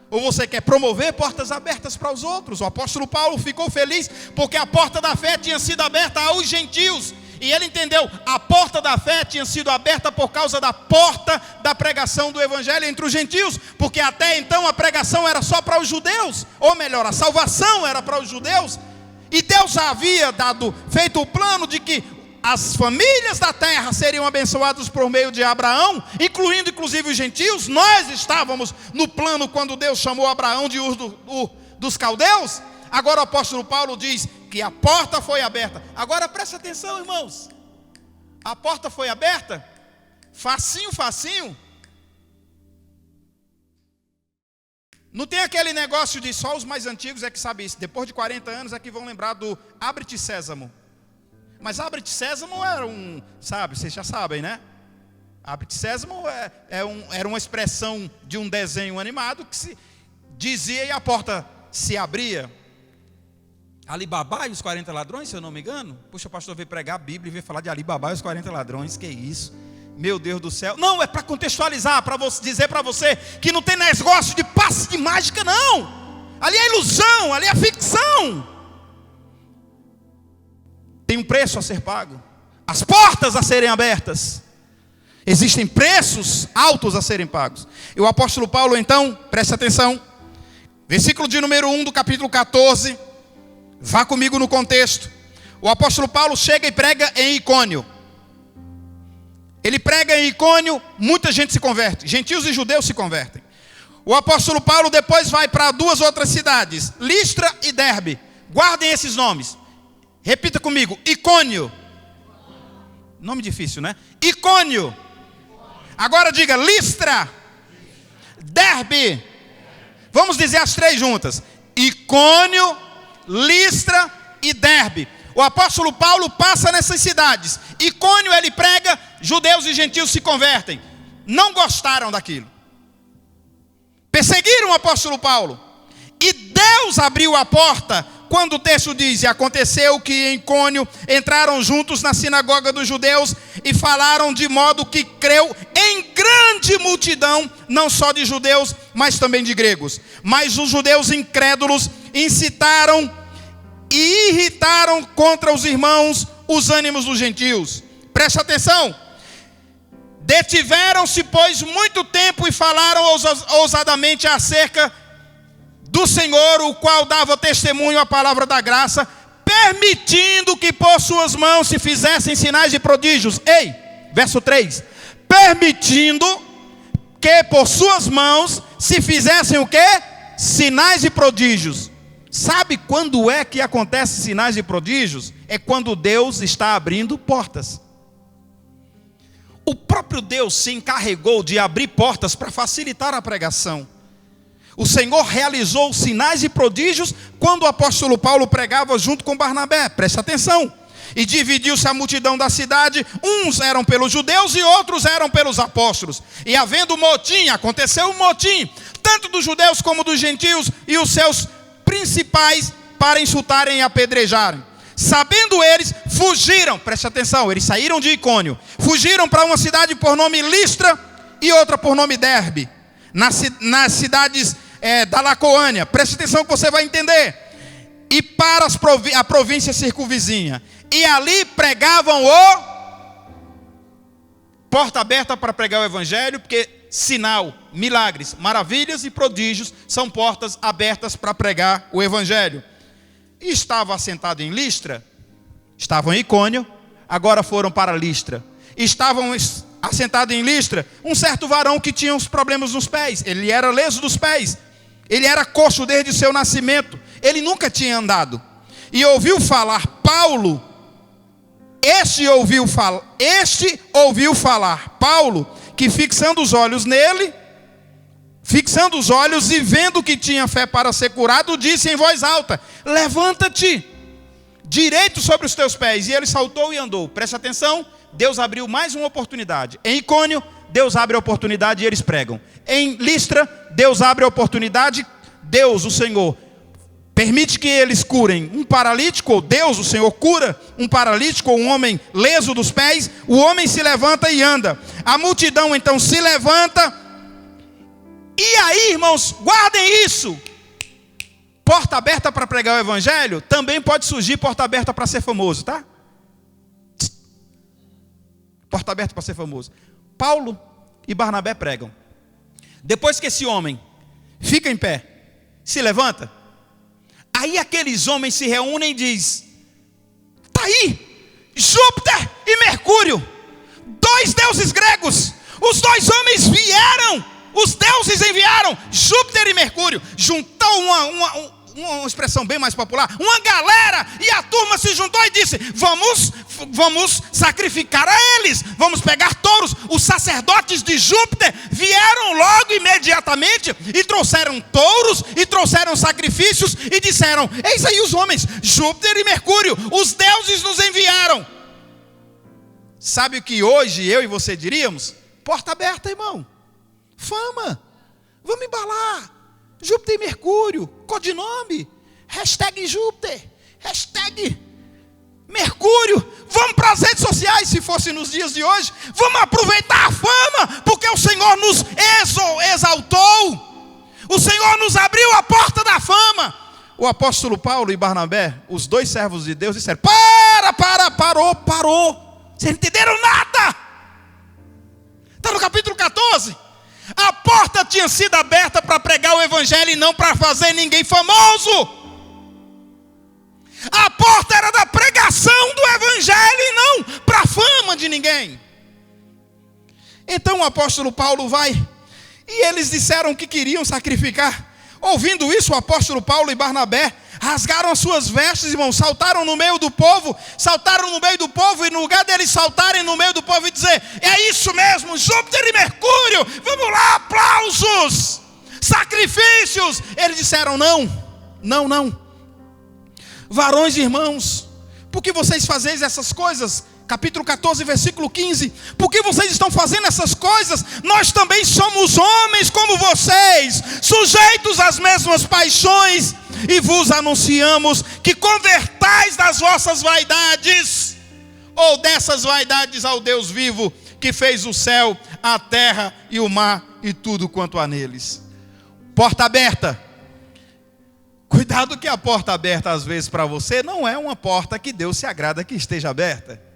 Ou você quer promover portas abertas para os outros? O apóstolo Paulo ficou feliz porque a porta da fé tinha sido aberta aos gentios. E ele entendeu, a porta da fé tinha sido aberta por causa da porta da pregação do evangelho entre os gentios, porque até então a pregação era só para os judeus, ou melhor, a salvação era para os judeus, e Deus havia feito o plano de que as famílias da terra seriam abençoadas por meio de Abraão, incluindo inclusive os gentios. Nós estávamos no plano quando Deus chamou Abraão de Ur dos caldeus. Agora o apóstolo Paulo diz que a porta foi aberta. Agora presta atenção, irmãos. A porta foi aberta, facinho, facinho. Não tem aquele negócio de só os mais antigos é que sabem isso. Depois de 40 anos é que vão lembrar do Abre-te Sésamo. Mas Abre-te Sésamo era sabe, vocês já sabem, né? Abre-te Sésamo era uma expressão de um desenho animado que se dizia e a porta se abria. Ali Babá e os 40 ladrões, se eu não me engano. Puxa, o pastor veio pregar a Bíblia e veio falar de Ali Babá e os 40 ladrões. Que isso? Meu Deus do céu. Não, é para contextualizar, para dizer para você que não tem negócio de passe de mágica, não. Ali é ilusão, ali é ficção. Tem um preço a ser pago. As portas a serem abertas. Existem preços altos a serem pagos. E o apóstolo Paulo, então, preste atenção. Versículo de número 1 do capítulo 14. Vá comigo no contexto. O apóstolo Paulo chega e prega em Icônio. Ele prega em Icônio, muita gente se converte. Gentios e judeus se convertem. O apóstolo Paulo depois vai para 2 outras cidades, Listra e Derbe. Guardem esses nomes. Repita comigo, Icônio. Nome difícil, né? Icônio. Agora diga, Listra, Derbe. Vamos dizer as três juntas. Icônio, Listra e Derbe. O apóstolo Paulo passa nessas cidades. Icônio ele prega, judeus e gentios se convertem. Não gostaram daquilo. Perseguiram o apóstolo Paulo. E Deus abriu a porta. Quando o texto diz, e aconteceu que em Icônio entraram juntos na sinagoga dos judeus e falaram de modo que creu em grande multidão, não só de judeus, mas também de gregos. Mas os judeus incrédulos incitaram e irritaram contra os irmãos os ânimos dos gentios. Preste atenção. Detiveram-se, pois, muito tempo e falaram ousadamente acerca do Senhor, o qual dava testemunho à palavra da graça, permitindo que por suas mãos se fizessem sinais de prodígios. Ei, verso 3. Permitindo que por suas mãos se fizessem o quê? Sinais e prodígios. Sabe quando é que acontece sinais e prodígios? É quando Deus está abrindo portas. O próprio Deus se encarregou de abrir portas para facilitar a pregação. O Senhor realizou sinais e prodígios quando o apóstolo Paulo pregava junto com Barnabé. Presta atenção. E dividiu-se a multidão da cidade. Uns eram pelos judeus e outros eram pelos apóstolos. E havendo motim, aconteceu um motim, tanto dos judeus como dos gentios, e os seus principais para insultarem e apedrejarem. Sabendo eles, fugiram. Preste atenção, eles saíram de Icônio. Fugiram para uma cidade por nome Listra e outra por nome Derbe. Nas cidades da Lacoânia. Preste atenção que você vai entender. E para a província circunvizinha. E ali pregavam porta aberta para pregar o evangelho, porque sinal, milagres, maravilhas e prodígios são portas abertas para pregar o evangelho. E estava assentado em Listra, estavam em Icônio, agora foram para Listra. Estavam assentados em Listra um certo varão que tinha uns problemas nos pés. Ele era leso dos pés, ele era coxo desde o seu nascimento, ele nunca tinha andado. E ouviu falar Paulo, este ouviu falar Paulo, que fixando os olhos nele, fixando os olhos e vendo que tinha fé para ser curado, disse em voz alta: levanta-te direito sobre os teus pés. E ele saltou e andou. Preste atenção, Deus abriu mais uma oportunidade. Em Icônio, Deus abre a oportunidade e eles pregam. Em Listra, Deus abre a oportunidade. Deus, o Senhor, permite que eles curem um paralítico, ou Deus, o Senhor, cura um paralítico, ou um homem leso dos pés. O homem se levanta e anda. A multidão então se levanta. E aí, irmãos, guardem isso. Porta aberta para pregar o evangelho, também pode surgir porta aberta para ser famoso, tá? Porta aberta para ser famoso. Paulo e Barnabé pregam. Depois que esse homem fica em pé, se levanta, aí aqueles homens se reúnem e dizem: está aí, Júpiter e Mercúrio, dois deuses gregos, os dois homens vieram, os deuses enviaram, Júpiter e Mercúrio. Juntou uma expressão bem mais popular, uma galera, e a turma se juntou e disse: vamos sacrificar a eles, vamos pegar touros. Os sacerdotes de Júpiter vieram logo imediatamente e trouxeram touros e trouxeram sacrifícios e disseram: eis aí os homens, Júpiter e Mercúrio, os deuses nos enviaram. Sabe o que hoje eu e você diríamos? Porta aberta, irmão. Fama, vamos embalar. Júpiter e Mercúrio, codinome, hashtag Júpiter, hashtag Mercúrio. Vamos para as redes sociais, se fosse nos dias de hoje. Vamos aproveitar a fama, porque o Senhor nos exaltou, o Senhor nos abriu a porta da fama. O apóstolo Paulo e Barnabé, os dois servos de Deus, disseram: parou. Vocês não entenderam nada. Está no capítulo 14. A porta tinha sido aberta para pregar o evangelho e não para fazer ninguém famoso. A porta era da pregação do evangelho e não para a fama de ninguém. Então o apóstolo Paulo vai, e eles disseram que queriam sacrificar. Ouvindo isso, o apóstolo Paulo e Barnabé rasgaram as suas vestes, irmãos, saltaram no meio do povo, e no lugar deles saltarem no meio do povo e dizer: é isso mesmo, Júpiter e Mercúrio, vamos lá, aplausos, sacrifícios, eles disseram: não, varões e irmãos, por que vocês fazeis essas coisas? Capítulo 14, versículo 15. Por que vocês estão fazendo essas coisas? Nós também somos homens como vocês, sujeitos às mesmas paixões, e vos anunciamos que convertais das vossas vaidades, ou dessas vaidades, ao Deus vivo, que fez o céu, a terra e o mar e tudo quanto há neles. Porta aberta. Cuidado que a porta aberta às vezes para você não é uma porta que Deus se agrada que esteja aberta.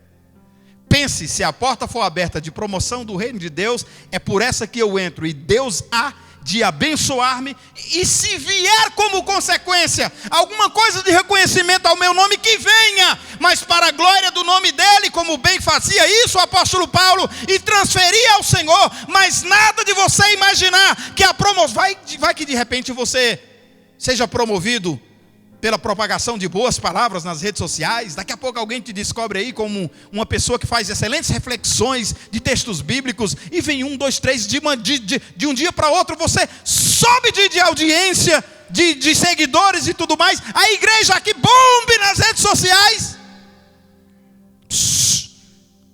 Pense, se a porta for aberta de promoção do reino de Deus, é por essa que eu entro, e Deus há de abençoar-me, e se vier como consequência alguma coisa de reconhecimento ao meu nome, que venha, mas para a glória do nome dele, como bem fazia isso o apóstolo Paulo, e transferia ao Senhor. Mas nada de você imaginar que a promoção, vai que de repente você seja promovido pela propagação de boas palavras nas redes sociais. Daqui a pouco alguém te descobre aí como uma pessoa que faz excelentes reflexões de textos bíblicos, e vem 1, 2, 3, de um dia para outro você sobe de audiência, de seguidores e tudo mais. A igreja aqui bombe nas redes sociais.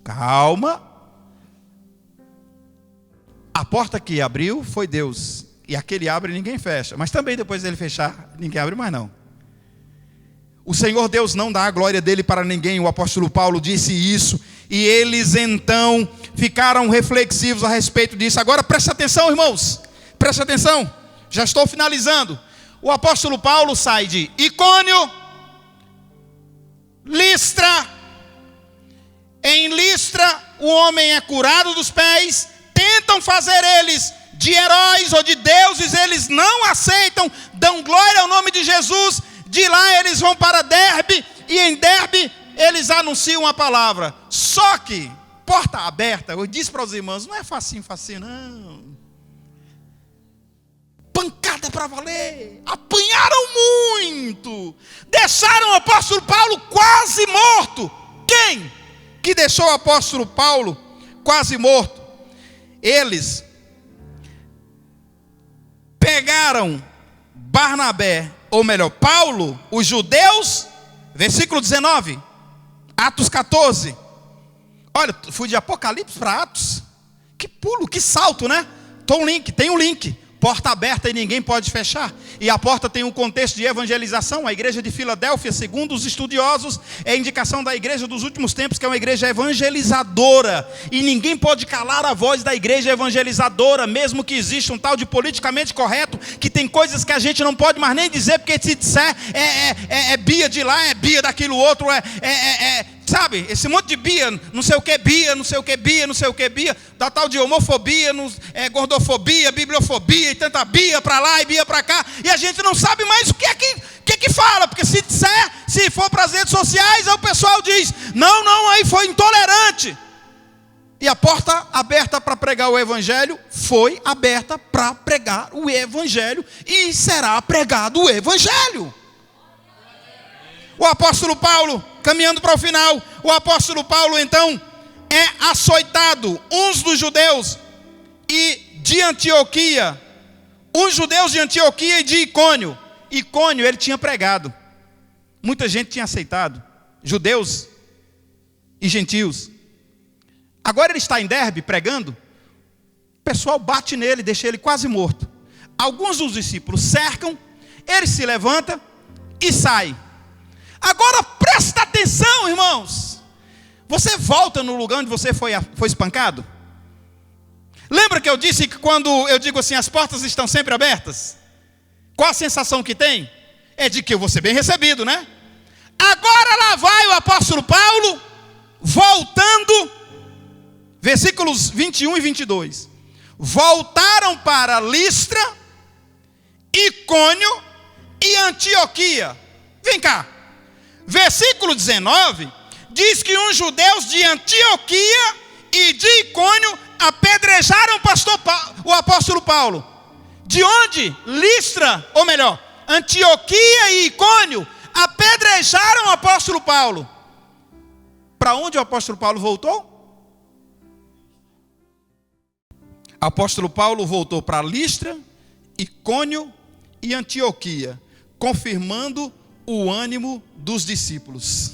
Calma. A porta que abriu foi Deus, e aquele abre e ninguém fecha, mas também depois dele fechar, ninguém abre mais não. O Senhor Deus não dá a glória dele para ninguém. O apóstolo Paulo disse isso, e eles então ficaram reflexivos a respeito disso. Agora preste atenção, irmãos, preste atenção, já estou finalizando. O apóstolo Paulo sai de Icônio, Listra. Em Listra o homem é curado dos pés, tenta tentam fazer eles de heróis ou de deuses, eles não aceitam, dão glória ao nome de Jesus. De lá eles vão para Derbe, e em Derbe eles anunciam a palavra. Só que, porta aberta, eu disse para os irmãos, não é facinho não. Pancada para valer, apanharam muito, deixaram o apóstolo Paulo quase morto. Quem que deixou o apóstolo Paulo quase morto? Eles pegaram Barnabé, ou melhor, Paulo, os judeus, versículo 19, Atos 14. Olha, fui de Apocalipse para Atos. Que pulo, que salto, né? Tem um link. Porta aberta e ninguém pode fechar. E a porta tem um contexto de evangelização. A igreja de Filadélfia, segundo os estudiosos, é a indicação da igreja dos últimos tempos, que é uma igreja evangelizadora. E ninguém pode calar a voz da igreja evangelizadora, mesmo que exista um tal de politicamente correto, que tem coisas que a gente não pode mais nem dizer, porque se disser é Bia de lá, é Bia daquilo outro, sabe, esse monte de Bia, não sei o que Bia, não sei o que Bia, não sei o que Bia, da tal de homofobia, gordofobia, bibliofobia, e tanta Bia para lá e Bia para cá, e a gente não sabe mais o que é que fala, porque se disser, se for para as redes sociais, aí o pessoal diz, não, aí foi intolerante. E a porta aberta para pregar o evangelho foi aberta para pregar o evangelho, e será pregado o evangelho. O apóstolo Paulo, caminhando para o final, o apóstolo Paulo então é açoitado, uns dos judeus e de Antioquia, os judeus de Antioquia e de Icônio. Icônio ele tinha pregado, muita gente tinha aceitado, judeus e gentios. Agora ele está em Derbe pregando, o pessoal bate nele, deixa ele quase morto. Alguns dos discípulos cercam, ele se levanta e sai. Agora presta atenção, irmãos. Você volta no lugar onde você foi espancado? Lembra que eu disse que quando eu digo assim, as portas estão sempre abertas? Qual a sensação que tem? É de que eu vou ser bem recebido, né? Agora lá vai o apóstolo Paulo, voltando, versículos 21 e 22. Voltaram para Listra, Icônio e Antioquia. Vem cá. Versículo 19 diz que uns judeus de Antioquia e de Icônio apedrejaram o apóstolo Paulo. De onde? Listra, ou melhor, Antioquia e Icônio apedrejaram o apóstolo Paulo. Para onde o apóstolo Paulo voltou? O apóstolo Paulo voltou para Listra, Icônio e Antioquia, confirmando o ânimo dos discípulos.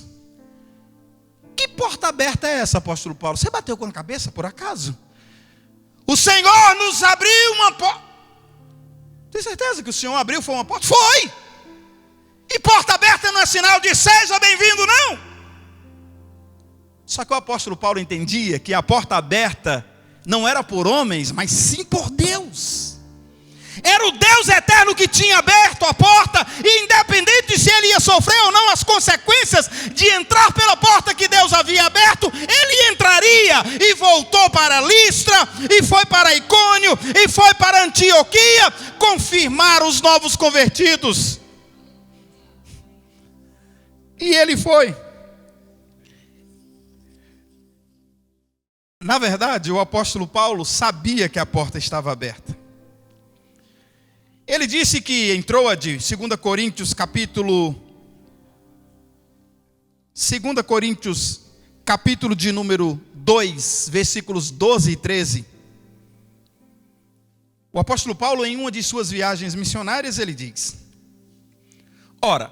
Que porta aberta é essa, apóstolo Paulo? Você bateu com a cabeça por acaso? O Senhor nos abriu uma porta. Tem certeza que o Senhor abriu foi uma porta? Foi! E porta aberta não é sinal de seja bem-vindo, não. Só que o apóstolo Paulo entendia que a porta aberta não era por homens, mas sim por Deus. Era o Deus eterno que tinha aberto a porta, e independente se ele ia sofrer ou não as consequências de entrar pela porta que Deus havia aberto, ele entraria. E voltou para Listra, e foi para Icônio, e foi para Antioquia, confirmar os novos convertidos. E ele foi. Na verdade, o apóstolo Paulo sabia que a porta estava aberta. Ele disse que em Troade, 2 Coríntios capítulo de número 2, versículos 12 e 13. O apóstolo Paulo, em uma de suas viagens missionárias, ele diz: ora,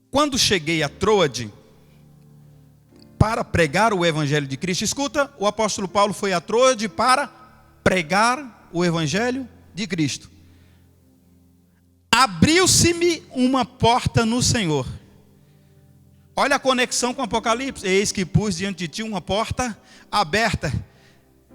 quando cheguei a Troade para pregar o evangelho de Cristo, escuta, o apóstolo Paulo foi a Troade para pregar o evangelho de Cristo. Abriu-se-me uma porta no Senhor. Olha a conexão com o Apocalipse. Eis que pus diante de ti uma porta aberta.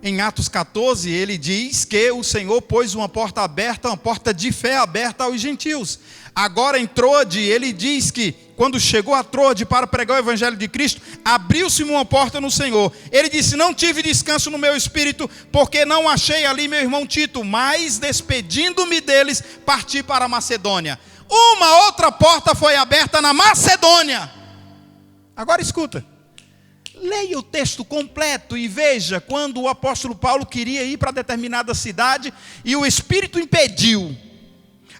Em Atos 14, ele diz que o Senhor pôs uma porta aberta, uma porta de fé aberta aos gentios. Agora em Troade, ele diz que quando chegou a Troade para pregar o evangelho de Cristo, abriu-se uma porta no Senhor. Ele disse: não tive descanso no meu espírito, porque não achei ali meu irmão Tito, mas despedindo-me deles, parti para a Macedônia. Uma outra porta foi aberta na Macedônia. Agora escuta. Leia o texto completo e veja quando o apóstolo Paulo queria ir para determinada cidade e o Espírito impediu.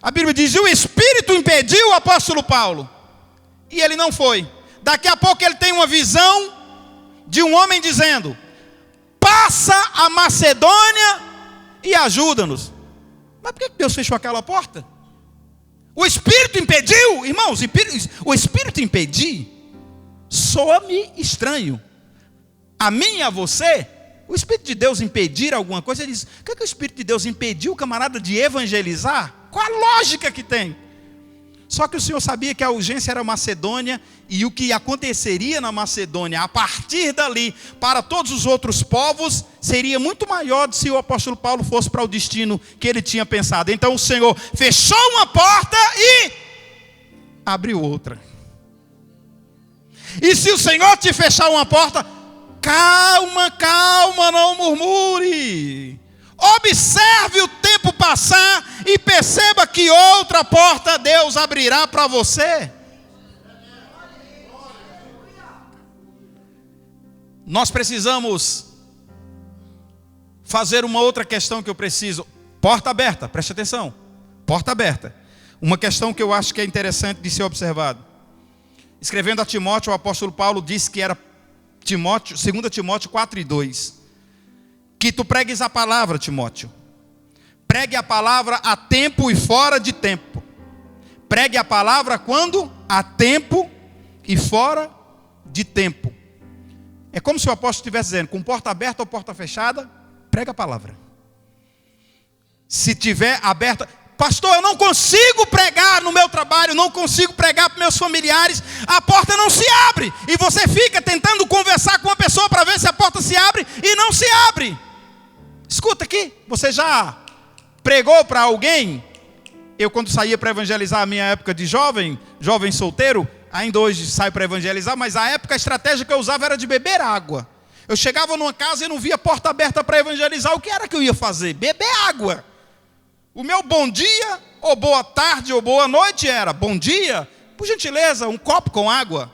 A Bíblia diz: o Espírito impediu o apóstolo Paulo e ele não foi. Daqui a pouco ele tem uma visão de um homem dizendo: passa a Macedônia e ajuda-nos. Mas por que Deus fechou aquela porta? O Espírito impediu, irmãos. O Espírito impedir soa-me estranho. A mim e a você, o Espírito de Deus impedir alguma coisa, ele diz: o que é que o Espírito de Deus impediu o camarada de evangelizar? Qual a lógica que tem? Só que o Senhor sabia que a urgência era Macedônia, e o que aconteceria na Macedônia, a partir dali, para todos os outros povos, seria muito maior se o apóstolo Paulo fosse para o destino que ele tinha pensado. Então o Senhor fechou uma porta e abriu outra. E se o Senhor te fechar uma porta, calma, calma, não murmure. Observe o tempo passar e perceba que outra porta Deus abrirá para você. Nós precisamos fazer uma outra questão que eu preciso. Porta aberta, preste atenção. Porta aberta. Uma questão que eu acho que é interessante de ser observado. Escrevendo a Timóteo, o apóstolo Paulo disse que era 2 Timóteo 4:2. Que tu pregues a palavra, Timóteo. Pregue a palavra a tempo e fora de tempo. Pregue a palavra quando? A tempo e fora de tempo. É como se o apóstolo estivesse dizendo: com porta aberta ou porta fechada, prega a palavra. Se tiver aberta... Pastor, eu não consigo pregar no meu trabalho, não consigo pregar para meus familiares, a porta não se abre. E você fica tentando conversar com uma pessoa para ver se a porta se abre e não se abre. Escuta aqui, você já pregou para alguém? Eu, quando saía para evangelizar a minha época de jovem solteiro, ainda hoje saio para evangelizar, mas a época, a estratégia que eu usava era de beber água. Eu chegava numa casa e não via porta aberta para evangelizar, o que era que eu ia fazer? Beber água. O meu bom dia, ou boa tarde, ou boa noite era: bom dia, por gentileza, um copo com água.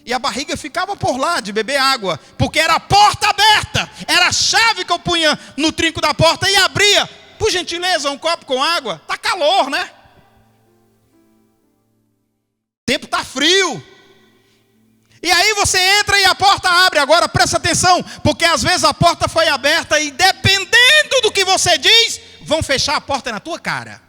E a barriga ficava por lá de beber água, porque era a porta aberta, era a chave que eu punha no trinco da porta e abria. Por gentileza, um copo com água. Está calor, né? O tempo está frio. E aí você entra e a porta abre. Agora presta atenção, porque às vezes a porta foi aberta e dependendo do que você diz, vão fechar a porta na tua cara.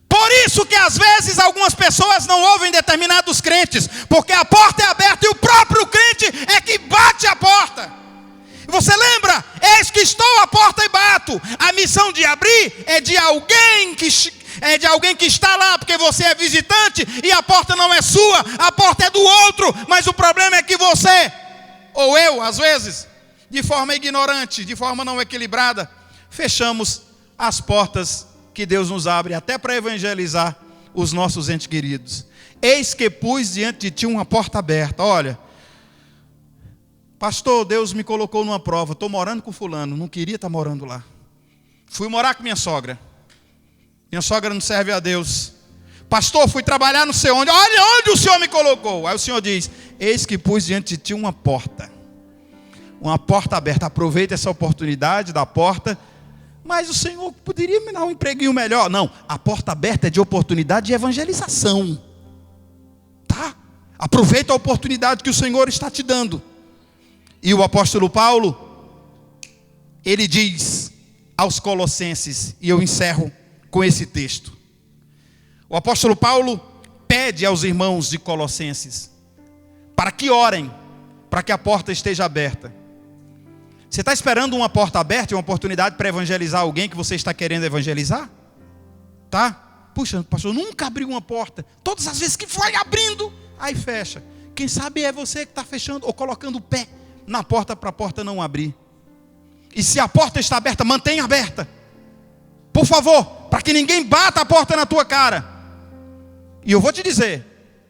Por isso que às vezes algumas pessoas não ouvem determinados crentes, porque a porta é aberta e o próprio crente é que bate a porta. Você lembra? Eis que estou à porta e bato. A missão de abrir é de alguém que está lá, porque você é visitante e a porta não é sua, a porta é do outro. Mas o problema é que você, ou eu, às vezes, de forma ignorante, de forma não equilibrada, fechamos as portas que Deus nos abre, até para evangelizar os nossos entes queridos. Eis que pus diante de ti uma porta aberta. Olha, pastor, Deus me colocou numa prova, estou morando com fulano, não queria estar morando lá. Fui morar com minha sogra não serve a Deus. Pastor, fui trabalhar não sei onde, olha onde o Senhor me colocou. Aí o Senhor diz: eis que pus diante de ti uma porta aberta. Aproveita essa oportunidade da porta. Mas o Senhor poderia me dar um empreguinho melhor. Não, a porta aberta é de oportunidade de evangelização. Tá? Aproveita a oportunidade que o Senhor está te dando. E o apóstolo Paulo, ele diz aos Colossenses, e eu encerro com esse texto. O apóstolo Paulo pede aos irmãos de Colossenses para que orem, para que a porta esteja aberta. Você está esperando uma porta aberta e uma oportunidade para evangelizar alguém que você está querendo evangelizar? Tá? Puxa, pastor, nunca abriu uma porta. Todas as vezes que foi abrindo, aí fecha. Quem sabe é você que está fechando ou colocando o pé na porta para a porta não abrir. E se a porta está aberta, mantenha aberta. Por favor, para que ninguém bata a porta na tua cara. E eu vou te dizer,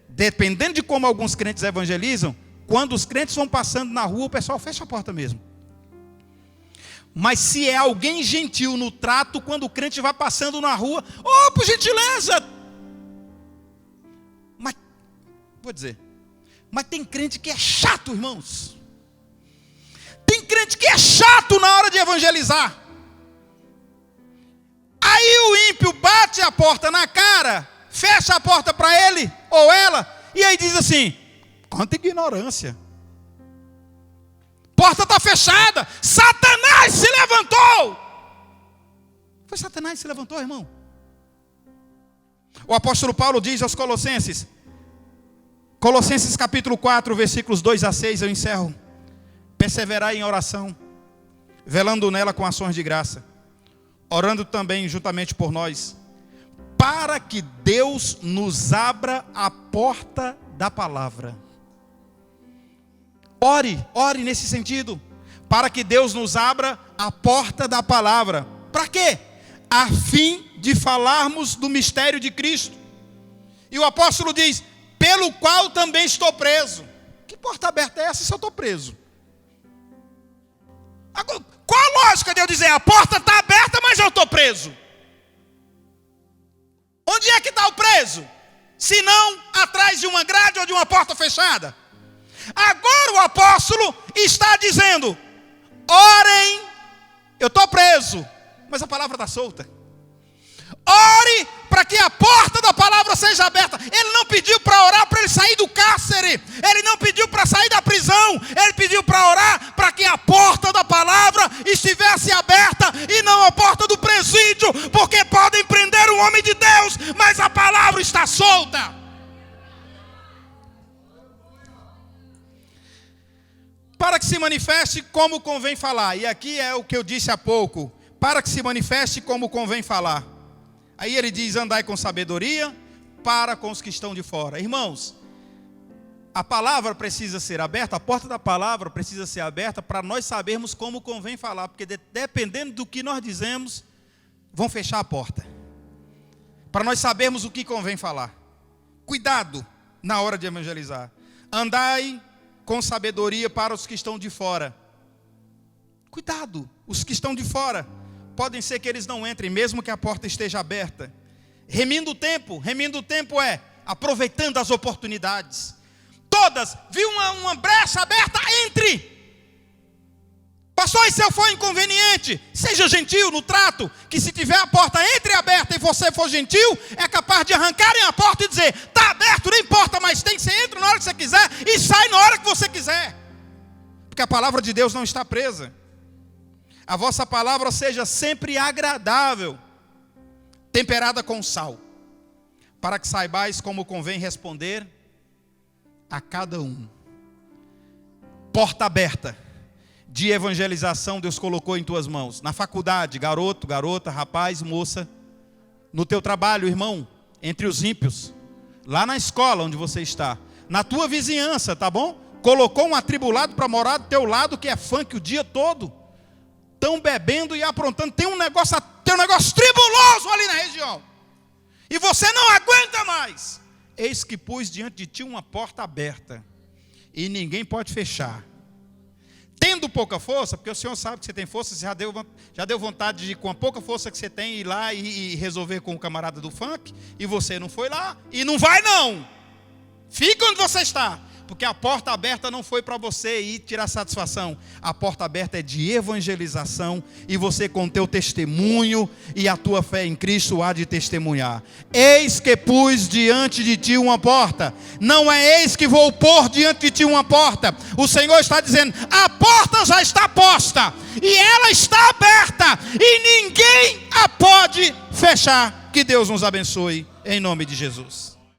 dependendo de como alguns crentes evangelizam, quando os crentes vão passando na rua, o pessoal fecha a porta mesmo. Mas se é alguém gentil no trato, quando o crente vai passando na rua, por gentileza. Mas, vou dizer, mas tem crente que é chato, irmãos. Tem crente que é chato na hora de evangelizar. Aí o ímpio bate a porta na cara, fecha a porta para ele ou ela, e aí diz assim: quanta ignorância. Porta está fechada, Satanás se levantou. Foi Satanás que se levantou, irmão. O apóstolo Paulo diz aos Colossenses, Colossenses capítulo 4, versículos 2 a 6, eu encerro: perseverai em oração, velando nela com ações de graça, orando também juntamente por nós, para que Deus nos abra a porta da palavra. Ore nesse sentido, para que Deus nos abra a porta da palavra. Para quê? A fim de falarmos do mistério de Cristo. E o apóstolo diz: pelo qual também estou preso. Que porta aberta é essa se eu estou preso? Qual a lógica de eu dizer, a porta está aberta, mas eu estou preso? Onde é que está o preso? Se não atrás de uma grade ou de uma porta fechada? Agora o apóstolo está dizendo: orem, eu estou preso, mas a palavra está solta. Ore para que a porta da palavra seja aberta. Ele não pediu para orar para ele sair do cárcere, ele não pediu para sair da prisão, ele pediu para orar para que a porta da palavra estivesse aberta e não a porta do presídio, porque podem prender um homem de Deus, mas a palavra está solta. Para que se manifeste como convém falar. E aqui é o que eu disse há pouco: para que se manifeste como convém falar. Aí ele diz: andai com sabedoria para com os que estão de fora. Irmãos, a palavra precisa ser aberta, a porta da palavra precisa ser aberta para nós sabermos como convém falar, porque dependendo do que nós dizemos, vão fechar a porta. Para nós sabermos o que convém falar. Cuidado na hora de evangelizar. Andai com sabedoria para os que estão de fora. Cuidado, os que estão de fora, podem ser que eles não entrem, mesmo que a porta esteja aberta. Remindo o tempo é aproveitando as oportunidades. Todas, viu uma brecha aberta, entre. Pastor, e se eu for inconveniente? Seja gentil no trato, que se tiver a porta entreaberta e você for gentil, é capaz de arrancarem a porta e dizer: está aberto, não importa, mas tem, você entra na hora que você quiser e sai na hora que você quiser. Porque a palavra de Deus não está presa. A vossa palavra seja sempre agradável, temperada com sal, para que saibais como convém responder a cada um. Porta aberta de evangelização Deus colocou em tuas mãos. Na faculdade, garoto, garota, rapaz, moça. No teu trabalho, irmão, entre os ímpios. Lá na escola onde você está. Na tua vizinhança, tá bom? Colocou um atribulado para morar do teu lado, que é funk o dia todo. Estão bebendo e aprontando. Tem um negócio tribuloso ali na região. E você não aguenta mais. Eis que pus diante de ti uma porta aberta, e ninguém pode fechar. Tendo pouca força, porque o Senhor sabe que você tem força, você já deu vontade de, com a pouca força que você tem, ir lá e resolver com o camarada do funk, e você não foi lá, e não vai não. Fica onde você está, porque a porta aberta não foi para você ir tirar satisfação. A porta aberta é de evangelização, e você com o teu testemunho e a tua fé em Cristo há de testemunhar. Eis que pus diante de ti uma porta. Não é eis que vou pôr diante de ti uma porta. O Senhor está dizendo: a porta já está posta, e ela está aberta, e ninguém a pode fechar. Que Deus nos abençoe, em nome de Jesus.